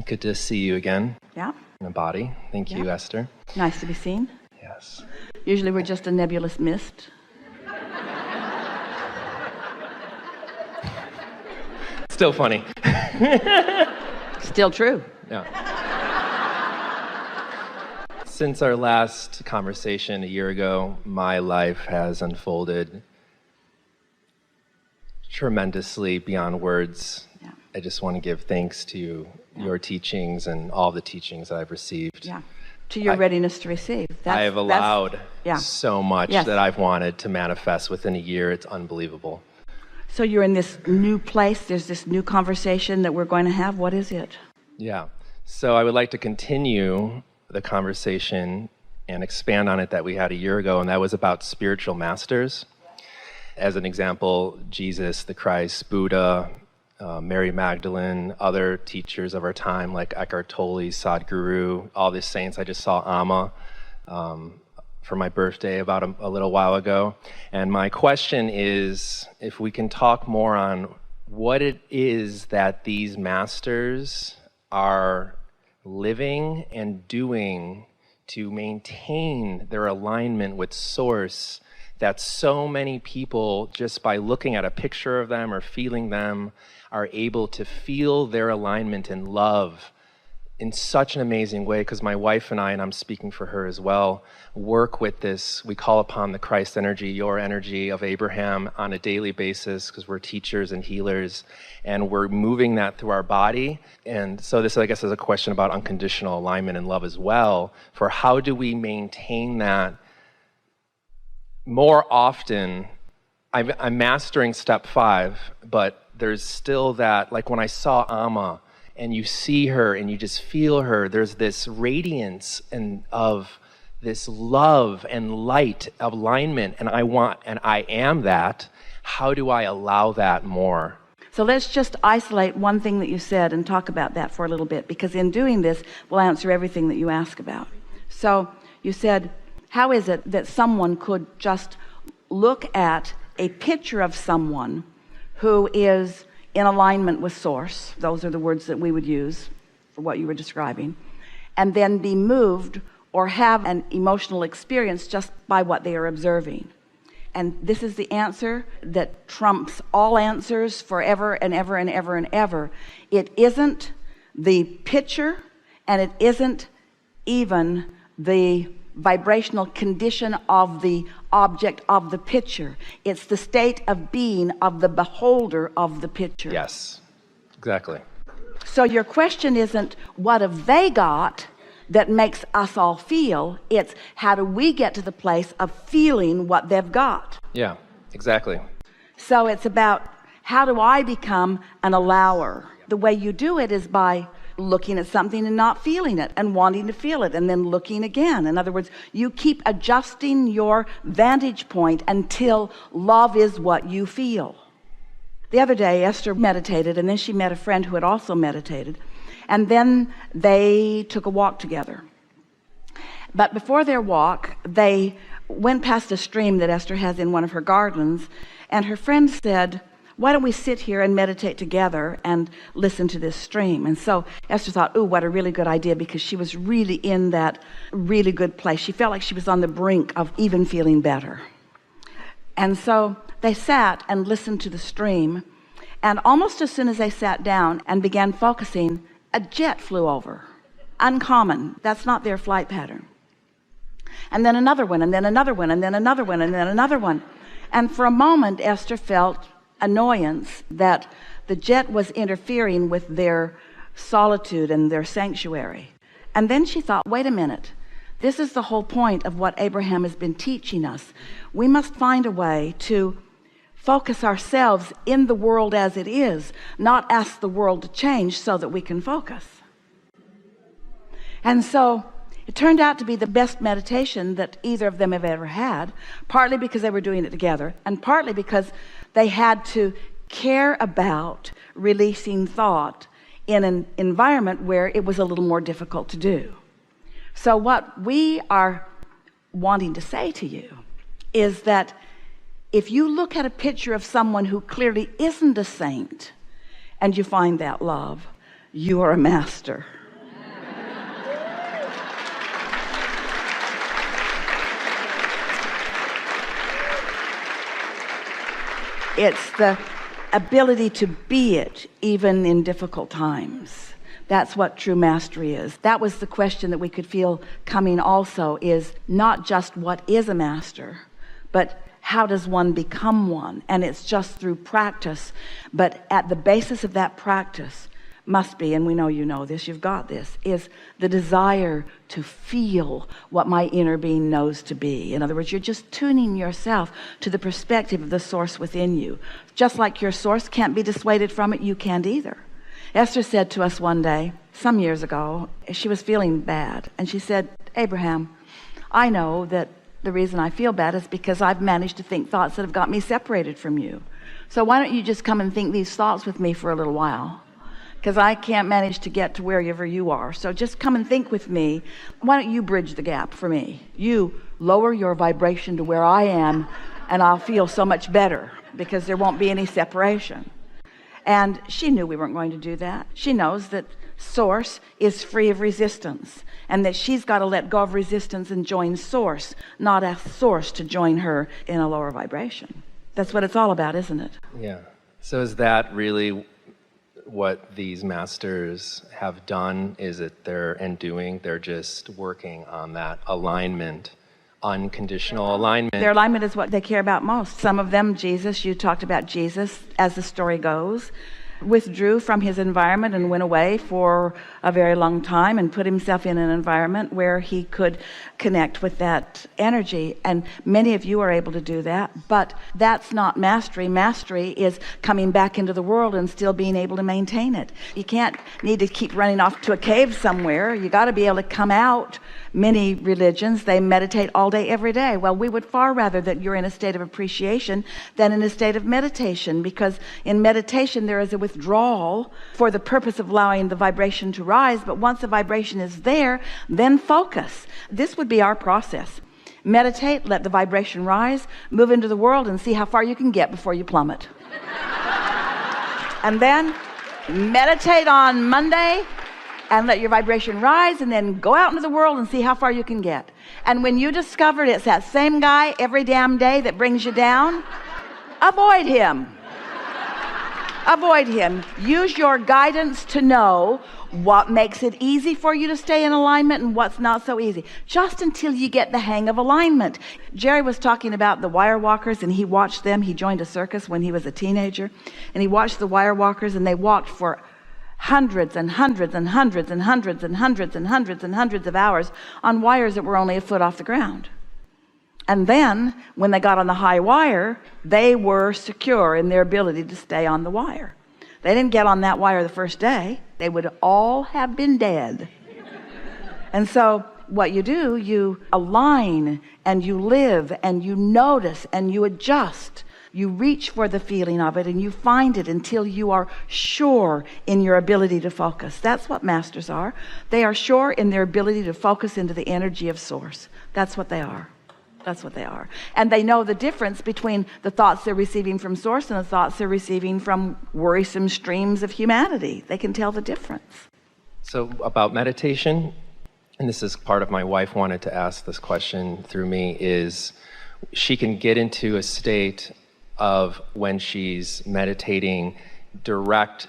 Good to see you again. Yeah. In a body. Thank you, Esther. Nice to be seen. Yes. Usually we're just a nebulous mist. Still funny. Still true. Yeah. Since our last conversation a year ago, my life has unfolded tremendously beyond words. Yeah. I just want to give thanks to your teachings and all the teachings that I've received. Yeah. To your readiness to receive. I have allowed yeah. so much that I've wanted to manifest within a year. It's unbelievable. So you're in this new place. There's this new conversation that we're going to have. What is it? Yeah. So I would like to continue the conversation and expand on it that we had a year ago, and that was about spiritual masters. As an example, Jesus, the Christ, Buddha, Mary Magdalene, other teachers of our time like Eckhart Tolle, Sadhguru, all these saints. I just saw Amma for my birthday about a little while ago. And my question is, if we can talk more on what it is that these masters are living and doing to maintain their alignment with Source, that so many people, just by looking at a picture of them or feeling them, are able to feel their alignment and love in such an amazing way. Because my wife and I'm speaking for her as well, work with this. We call upon the Christ energy, your energy of Abraham on a daily basis, because we're teachers and healers, and we're moving that through our body. And so this, I guess, is a question about unconditional alignment and love as well, for how do we maintain that more often. I'm mastering step 5, but there's still that, like when I saw Amma and you see her and you just feel her, there's this radiance and of this love and light of alignment, and I am that. How do I allow that more? So let's just isolate one thing that you said and talk about that for a little bit, because in doing this, we'll answer everything that you ask about. So you said, how is it that someone could just look at a picture of someone who is in alignment with Source, those are the words that we would use for what you were describing, and then be moved or have an emotional experience just by what they are observing? And this is the answer that trumps all answers forever and ever and ever and ever. It isn't the picture, and it isn't even the vibrational condition of the object of the picture. It's the state of being of the beholder of the picture. Yes, exactly. So your question isn't what have they got that makes us all feel, it's how do we get to the place of feeling what they've got. Yeah, exactly. So it's about how do I become an allower. The way you do it is by looking at something and not feeling it and wanting to feel it and then looking again. In other words, you keep adjusting your vantage point until love is what you feel. The other day Esther meditated, and then she met a friend who had also meditated, and then they took a walk together. But before their walk, they went past a stream that Esther has in one of her gardens, and her friend said, why don't we sit here and meditate together and listen to this stream? And so Esther thought, ooh, what a really good idea, because she was really in that really good place. She felt like she was on the brink of even feeling better. And so they sat and listened to the stream, and almost as soon as they sat down and began focusing, a jet flew over. Uncommon. That's not their flight pattern. And then another one, and then another one, and then another one, and then another one. And for a moment, Esther felt annoyance that the jet was interfering with their solitude and their sanctuary. And then she thought, wait a minute, this is the whole point of what Abraham has been teaching us. We must find a way to focus ourselves in the world as it is, not ask the world to change so that we can focus. And so it turned out to be the best meditation that either of them have ever had, partly because they were doing it together, and partly because they had to care about releasing thought in an environment where it was a little more difficult to do. So what we are wanting to say to you is that if you look at a picture of someone who clearly isn't a saint and you find that love, you are a master. It's the ability to be it even in difficult times. That's what true mastery is. That was the question that we could feel coming also, is not just what is a master, but how does one become one? And it's just through practice. But at the basis of that practice must be, and we know you know this, you've got this, is the desire to feel what my inner being knows to be. In other words, you're just tuning yourself to the perspective of the source within you. Just like your source can't be dissuaded from it, you can't either. Esther said to us one day, some years ago, she was feeling bad, and she said, Abraham, I know that the reason I feel bad is because I've managed to think thoughts that have got me separated from you. So why don't you just come and think these thoughts with me for a little while? Because I can't manage to get to wherever you are. So just come and think with me. Why don't you bridge the gap for me? You lower your vibration to where I am, and I'll feel so much better because there won't be any separation. And she knew we weren't going to do that. She knows that source is free of resistance, and that she's got to let go of resistance and join source, not ask source to join her in a lower vibration. That's what it's all about, isn't it? Yeah. So is that really what these masters have done? Is it they're just working on that alignment, unconditional alignment? Their alignment is what they care about most. Some of them, Jesus, you talked about Jesus, as the story goes, withdrew from his environment and went away for a very long time and put himself in an environment where he could connect with that energy. And many of you are able to do that, but that's not mastery. Mastery is coming back into the world and still being able to maintain it. You can't need to keep running off to a cave somewhere. You got to be able to come out. Many religions, they meditate all day, every day. Well, we would far rather that you're in a state of appreciation than in a state of meditation, because in meditation there is a withdrawal for the purpose of allowing the vibration to rise. But once the vibration is there, then focus. This would be our process. Meditate, let the vibration rise, move into the world and see how far you can get before you plummet. And then meditate on Monday and let your vibration rise, and then go out into the world and see how far you can get. And when you discover it's that same guy every damn day that brings you down, avoid him. Avoid him. Use your guidance to know what makes it easy for you to stay in alignment and what's not so easy, just until you get the hang of alignment. Jerry was talking about the wire walkers, and he watched them. He joined a circus when he was a teenager, and he watched the wire walkers, and they walked for hundreds and hundreds and hundreds and hundreds and hundreds and hundreds and hundreds of hours on wires that were only a foot off the ground. And then when they got on the high wire, they were secure in their ability to stay on the wire. They didn't get on that wire the first day. They would all have been dead. And so what you do, you align and you live and you notice and you adjust. You reach for the feeling of it and you find it until you are sure in your ability to focus. That's what masters are. They are sure in their ability to focus into the energy of source. That's what they are. That's what they are. And they know the difference between the thoughts they're receiving from source and the thoughts they're receiving from worrisome streams of humanity. They can tell the difference. So about meditation, and this is part of my wife wanted to ask this question through me, is she can get into a state of, when she's meditating, direct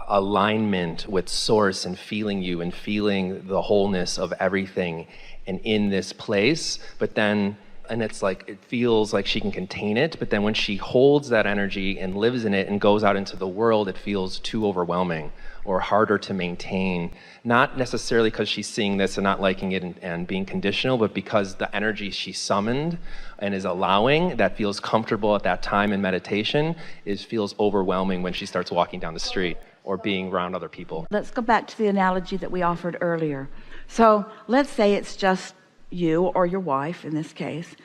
alignment with source and feeling you and feeling the wholeness of everything and in this place, but then, and it's like, it feels like she can contain it, but then when she holds that energy and lives in it and goes out into the world, it feels too overwhelming or harder to maintain, not necessarily because she's seeing this and not liking it and being conditional, but because the energy she summoned and is allowing, that feels comfortable at that time in meditation, feels overwhelming when she starts walking down the street or being around other people. Let's go back to the analogy that we offered earlier. So let's say it's just you or your wife, in this case,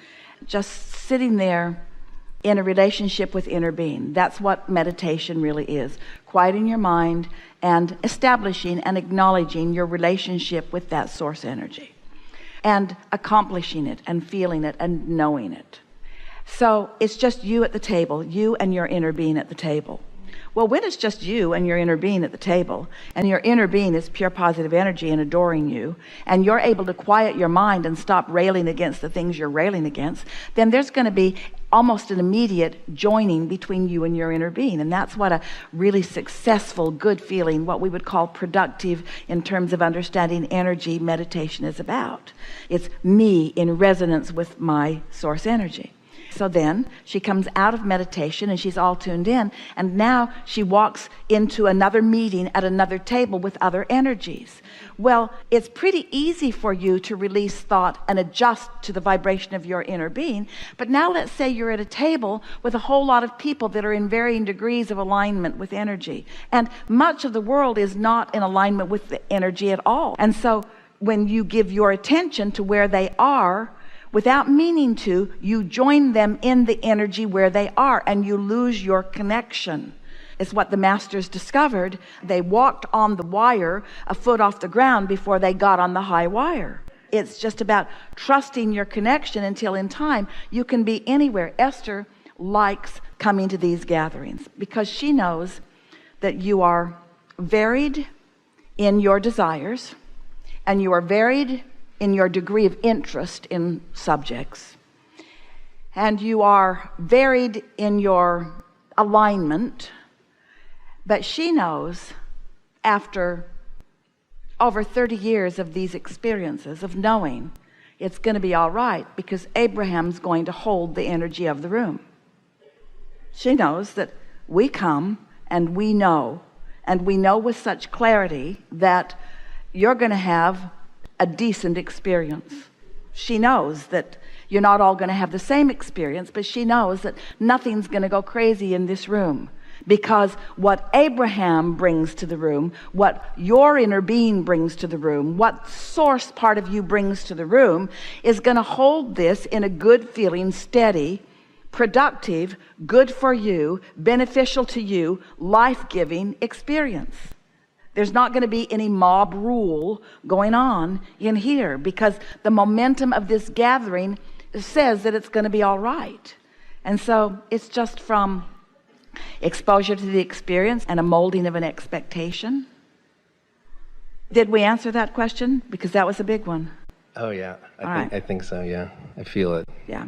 just sitting there in a relationship with inner being. That's what meditation really is. Quieting your mind and establishing and acknowledging your relationship with that source energy and accomplishing it and feeling it and knowing it. So it's just you at the table, you and your inner being at the table. Well, when it's just you and your inner being at the table, and your inner being is pure positive energy and adoring you, and you're able to quiet your mind and stop railing against the things you're railing against, then there's going to be almost an immediate joining between you and your inner being. And that's what a really successful, good feeling, what we would call productive in terms of understanding energy meditation is about. It's me in resonance with my source energy. So then she comes out of meditation and she's all tuned in, and now she walks into another meeting at another table with other energies. Well, it's pretty easy for you to release thought and adjust to the vibration of your inner being. But now let's say you're at a table with a whole lot of people that are in varying degrees of alignment with energy, and much of the world is not in alignment with the energy at all. And so when you give your attention to where they are, without meaning to, you join them in the energy where they are, and you lose your connection. It's what the masters discovered. They walked on the wire a foot off the ground before they got on the high wire. It's just about trusting your connection until in time you can be anywhere. Esther likes coming to these gatherings because she knows that you are varied in your desires, and you are varied in your degree of interest in subjects, and you are varied in your alignment. But she knows, after over 30 years of these experiences of knowing, it's going to be all right, because Abraham's going to hold the energy of the room. She knows that we come and we know with such clarity that you're going to have a decent experience. She knows that you're not all going to have the same experience, but she knows that nothing's going to go crazy in this room, because what Abraham brings to the room, what your inner being brings to the room, what source part of you brings to the room, is going to hold this in a good feeling, steady, productive, good for you, beneficial to you, life-giving experience. There's not going to be any mob rule going on in here, because the momentum of this gathering says that it's going to be all right. And so it's just from exposure to the experience and a molding of an expectation. Did we answer that question? Because that was a big one. Oh yeah, I think so. Yeah, I feel it. Yeah.